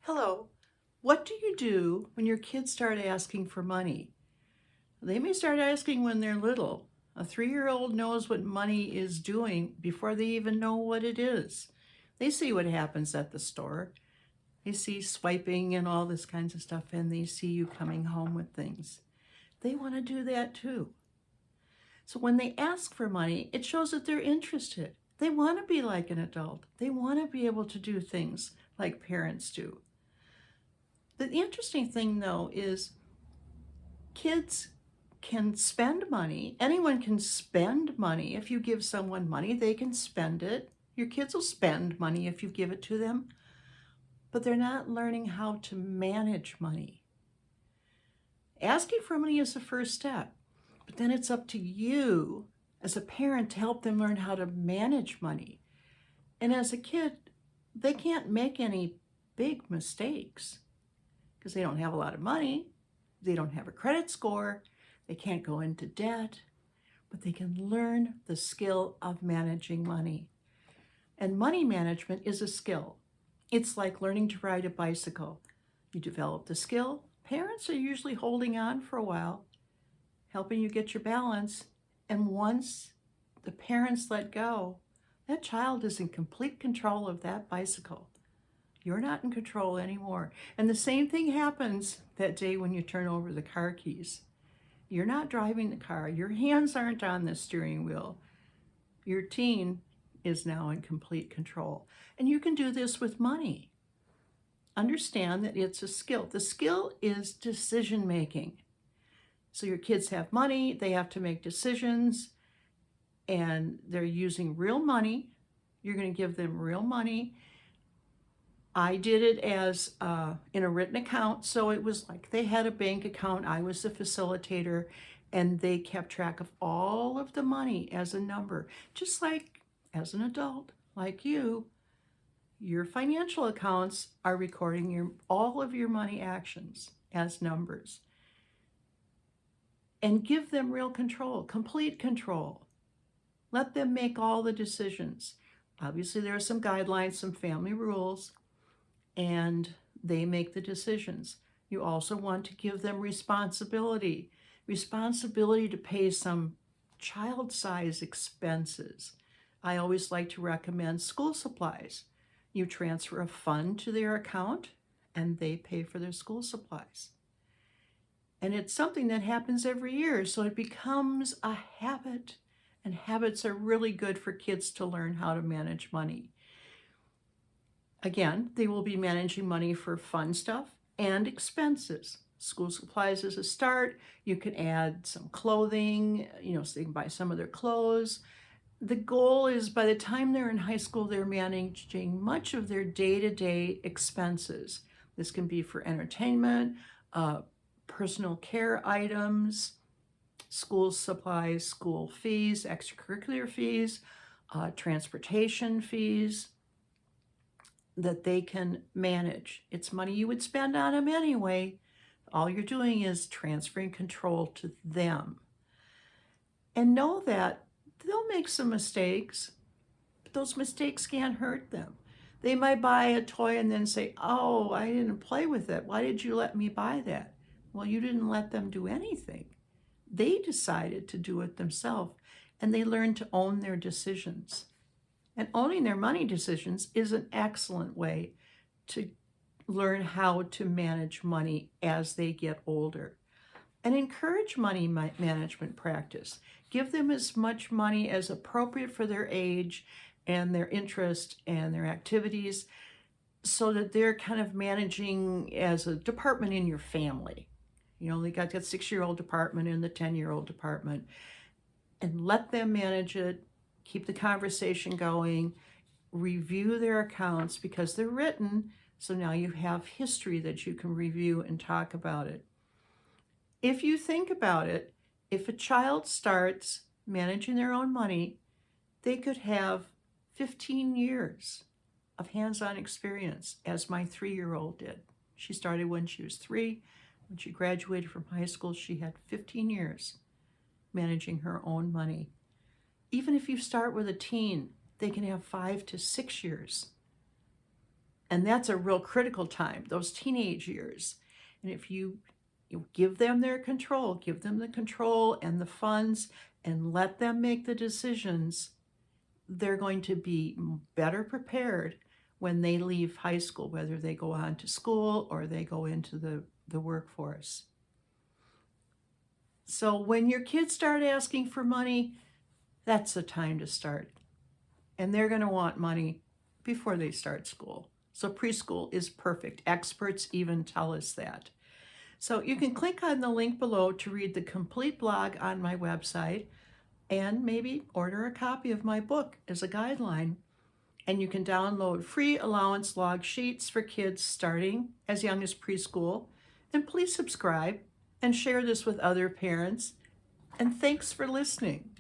Hello. What do you do when your kids start asking for money? They may start asking when they're little. A 3-year-old knows what money is doing before they even know what it is. They see what happens at the store. They see swiping and all this kinds of stuff, and they see you coming home with things. They want to do that too. So when they ask for money, it shows that they're interested. They want to be like an adult. They want to be able to do things like parents do. The interesting thing, though, is kids can spend money. Anyone can spend money. If you give someone money, they can spend it. Your kids will spend money if you give it to them, but they're not learning how to manage money. Asking for money is the first step, but then it's up to you as a parent to help them learn how to manage money. And as a kid, they can't make any big mistakes because they don't have a lot of money. They don't have a credit score. They can't go into debt, but they can learn the skill of managing money. And money management is a skill. It's like learning to ride a bicycle. You develop the skill. Parents are usually holding on for a while, helping you get your balance. And once the parents let go, that child is in complete control of that bicycle. You're not in control anymore. And the same thing happens that day when you turn over the car keys. You're not driving the car. Your hands aren't on the steering wheel. Your teen is now in complete control. And you can do this with money. Understand that it's a skill. The skill is decision making. So your kids have money, they have to make decisions, and they're using real money. You're going to give them real money. I did it as in a written account, so it was like they had a bank account. I was the facilitator, and they kept track of all of the money as a number, just like as an adult, like you. Your financial accounts are recording all of your money actions as numbers. And give them real control, complete control. Let them make all the decisions. Obviously, there are some guidelines, some family rules, and they make the decisions. You also want to give them responsibility to pay some child-size expenses. I always like to recommend school supplies. You transfer a fund to their account and they pay for their school supplies. And it's something that happens every year, so it becomes a habit. And habits are really good for kids to learn how to manage money. Again, they will be managing money for fun stuff and expenses. School supplies is a start. You can add some clothing, so they can buy some of their clothes. The goal is by the time they're in high school, they're managing much of their day-to-day expenses. This can be for entertainment, personal care items, school supplies, school fees, extracurricular fees, transportation fees that they can manage. It's money you would spend on them anyway. All you're doing is transferring control to them. And know that they'll make some mistakes, but those mistakes can't hurt them. They might buy a toy and then say, "Oh, I didn't play with it. Why did you let me buy that?" Well, you didn't let them do anything. They decided to do it themselves, and they learned to own their decisions. And owning their money decisions is an excellent way to learn how to manage money as they get older. And encourage money management practice. Give them as much money as appropriate for their age and their interest and their activities so that they're kind of managing as a department in your family. They got that 6-year-old department and the 10-year-old department. And let them manage it. Keep the conversation going. Review their accounts because they're written, so now you have history that you can review and talk about it. If you think about it, if a child starts managing their own money, they could have 15 years of hands-on experience, as my 3-year-old did. She started when she was 3. When she graduated from high school, she had 15 years managing her own money. Even if you start with a teen, they can have 5 to 6 years And that's a real critical time, those teenage years. And if you give them their control, give them the control and the funds, and let them make the decisions, they're going to be better prepared when they leave high school, whether they go on to school or they go into the workforce. So when your kids start asking for money, that's the time to start. And they're going to want money before they start school. So preschool is perfect. Experts even tell us that. So you can click on the link below to read the complete blog on my website and maybe order a copy of my book as a guideline. And you can download free allowance log sheets for kids starting as young as preschool. And please subscribe and share this with other parents. And thanks for listening.